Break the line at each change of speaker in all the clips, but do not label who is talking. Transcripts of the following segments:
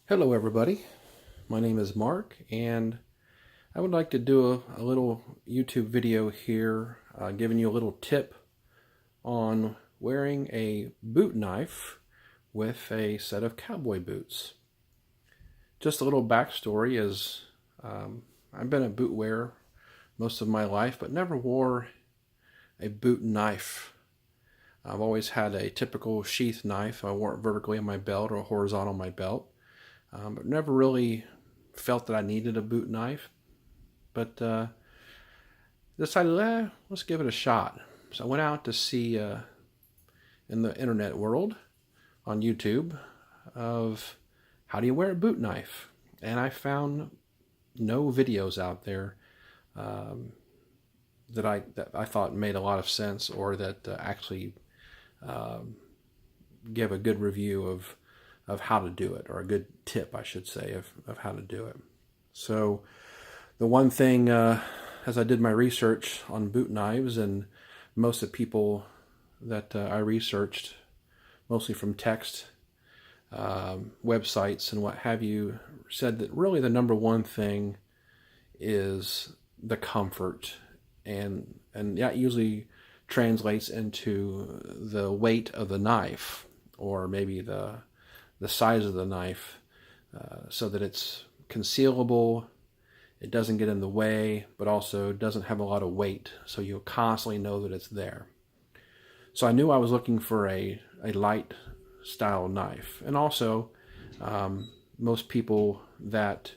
Hello everybody, my name is Mark and I would like to do a little YouTube video here giving you a little tip on wearing a boot knife with a set of cowboy boots. Just a little backstory is I've been a boot wearer most of my life but never wore a boot knife. I've always had a typical sheath knife. I wore it vertically on my belt or horizontal on my belt. But never really felt that I needed a boot knife. But decided, let's give it a shot. So I went out to see in the internet world on YouTube of how do you wear a boot knife. And I found no videos out there that I thought made a lot of sense or that actually give a good review of how to do it, or a good tip, I should say, of how to do it. So the one thing, as I did my research on boot knives, and most of the people that I researched, mostly from text websites and what have you, said that really the number one thing is the comfort, and that usually translates into the weight of the knife, or maybe the size of the knife, so that it's concealable, it doesn't get in the way, but also doesn't have a lot of weight, so you'll constantly know that it's there. So I knew I was looking for a light style knife. And also, most people that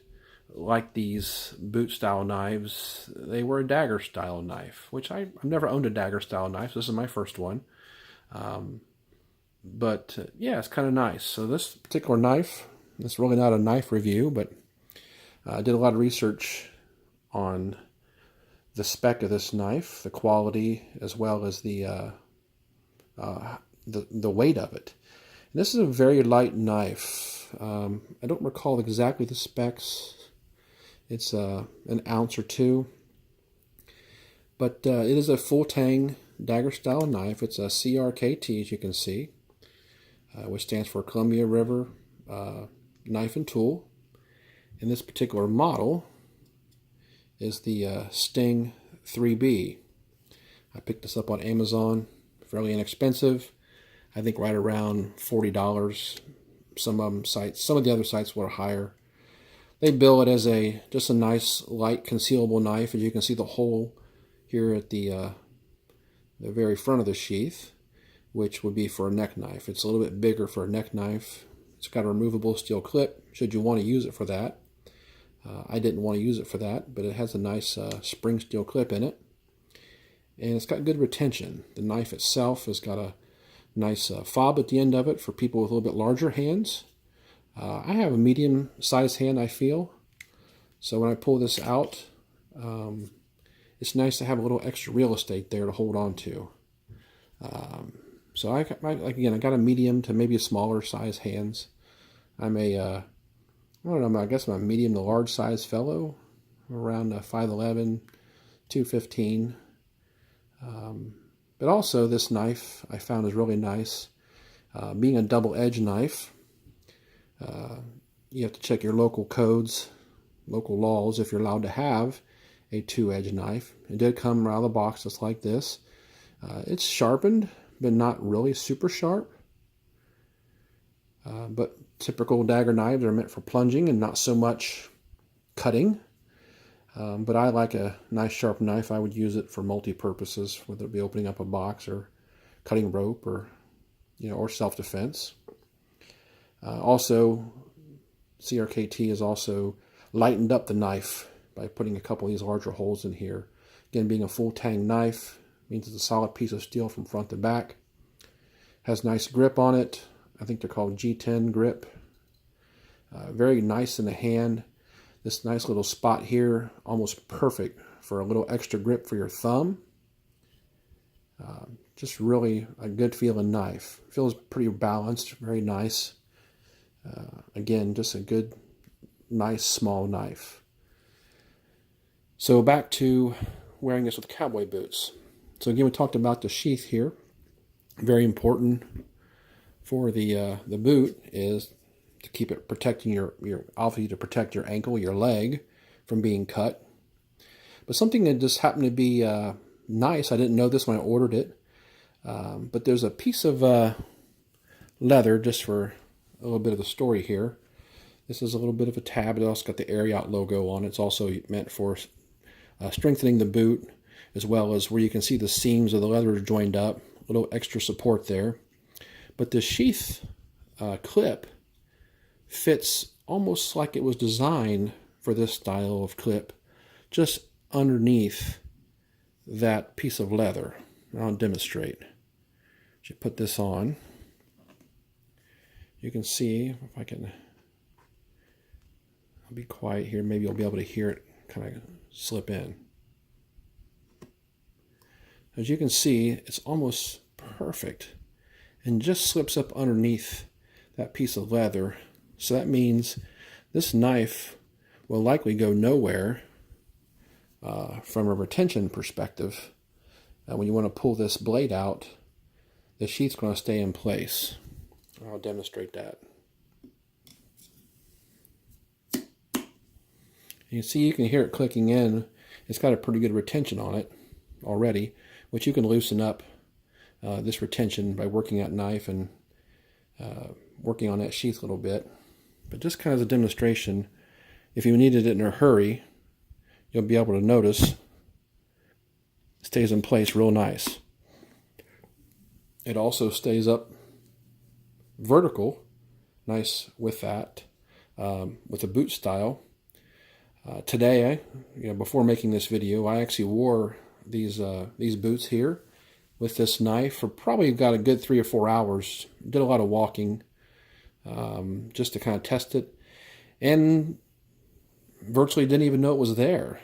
like these boot style knives, they wear a dagger style knife, which I've never owned a dagger style knife. This is my first one. But yeah, it's kind of nice. So this particular knife, it's really not a knife review, but I did a lot of research on the spec of this knife, the quality, as well as the weight of it. And this is a very light knife. I don't recall exactly the specs. It's an ounce or two, but it is a full tang dagger style knife. It's a CRKT, as you can see, which stands for Columbia River Knife and Tool. And this particular model is the Sting 3B. I picked this up on Amazon, fairly inexpensive. I think right around $40. Some of the other sites were higher. They bill it as just a nice light concealable knife. As you can see, the hole here at the very front of the sheath, which would be for a neck knife. It's a little bit bigger for a neck knife. It's got a removable steel clip should you want to use it for that. I didn't want to use it for that, but it has a nice spring steel clip in it. And it's got good retention. The knife itself has got a nice fob at the end of it for people with a little bit larger hands. I have a medium sized hand, I feel. So when I pull this out, it's nice to have a little extra real estate there to hold on to. So I got a medium to maybe a smaller size hands. I'm I don't know, I guess I'm a medium to large size fellow, around 5'11", 215. But also this knife I found is really nice. Being a double-edged knife, you have to check your local codes, local laws, if you're allowed to have a two-edged knife. It did come out of the box just like this. It's sharpened, but not really super sharp. But typical dagger knives are meant for plunging and not so much cutting. But I like a nice sharp knife. I would use it for multi-purposes, whether it be opening up a box or cutting rope, or or self-defense. Also, CRKT has also lightened up the knife by putting a couple of these larger holes in here. Again, being a full tang knife means it's a solid piece of steel from front to back. Has nice grip on it. I think they're called G10 grip. Very nice in the hand. This nice little spot here, almost perfect for a little extra grip for your thumb. Just really a good feeling knife. Feels pretty balanced, very nice. Again, just a good, nice, small knife. So back to wearing this with cowboy boots. So again, we talked about the sheath here. Very important for the boot is to keep it protecting your obviously to protect your ankle, your leg from being cut. But something that just happened to be nice, I didn't know this when I ordered it, but there's a piece of leather, just for a little bit of the story here. This is a little bit of a tab. It also got the Ariat logo on it. It's also meant for strengthening the boot, as well as where you can see the seams of the leather joined up, a little extra support there. But the sheath clip fits almost like it was designed for this style of clip, just underneath that piece of leather. I'll demonstrate. You put this on. You can see, if I can, I'll be quiet here, maybe you'll be able to hear it kind of slip in. As you can see, it's almost perfect and just slips up underneath that piece of leather. So that means this knife will likely go nowhere from a retention perspective. When you want to pull this blade out, the sheath's going to stay in place. I'll demonstrate that. You see, you can hear it clicking in. It's got a pretty good retention on it already, which you can loosen up this retention by working that knife and working on that sheath a little bit. But just kind of as a demonstration, if you needed it in a hurry, you'll be able to notice it stays in place real nice. It also stays up vertical, nice with that, with the boot style. Today, before making this video, I actually wore these boots here with this knife for probably got a good 3 or 4 hours. Did a lot of walking just to kind of test it, and virtually didn't even know it was there.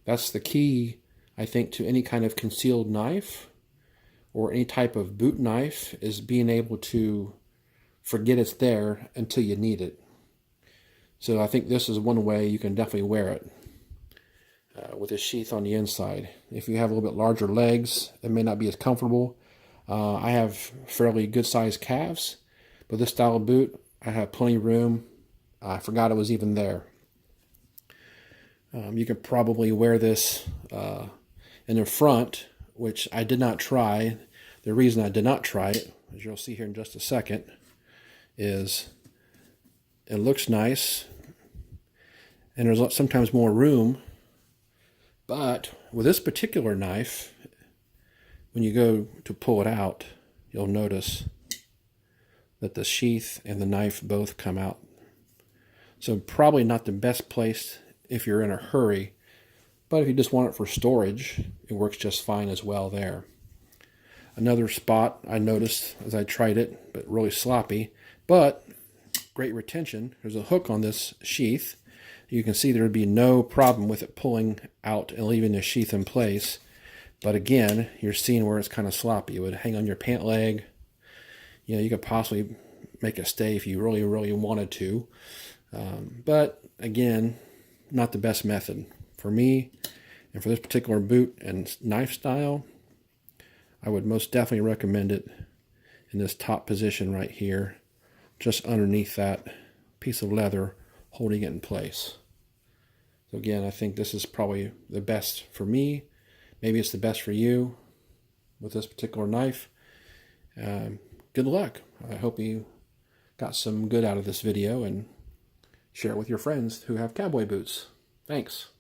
That's the key, I think, to any kind of concealed knife or any type of boot knife, is being able to forget it's there until you need it. So I think this is one way you can definitely wear it with a sheath on the inside. If you have a little bit larger legs, it may not be as comfortable. I have fairly good sized calves, but this style of boot, I have plenty of room. I forgot it was even there. You can probably wear this in the front, which I did not try. The reason I did not try it, as you'll see here in just a second, is it looks nice and there's sometimes more room. But with this particular knife, when you go to pull it out, you'll notice that the sheath and the knife both come out. So probably not the best place if you're in a hurry, but if you just want it for storage, it works just fine as well there. Another spot I noticed as I tried it, but really sloppy, but great retention. There's a hook on this sheath. You can see there would be no problem with it pulling out and leaving the sheath in place. But again, you're seeing where it's kind of sloppy. It would hang on your pant leg. You could possibly make it stay if you really, really wanted to. But again, not the best method. For me, and for this particular boot and knife style, I would most definitely recommend it in this top position right here, just underneath that piece of leather holding it in place. So again, I think this is probably the best for me. Maybe it's the best for you with this particular knife. Good luck. I hope you got some good out of this video, and share it with your friends who have cowboy boots. Thanks.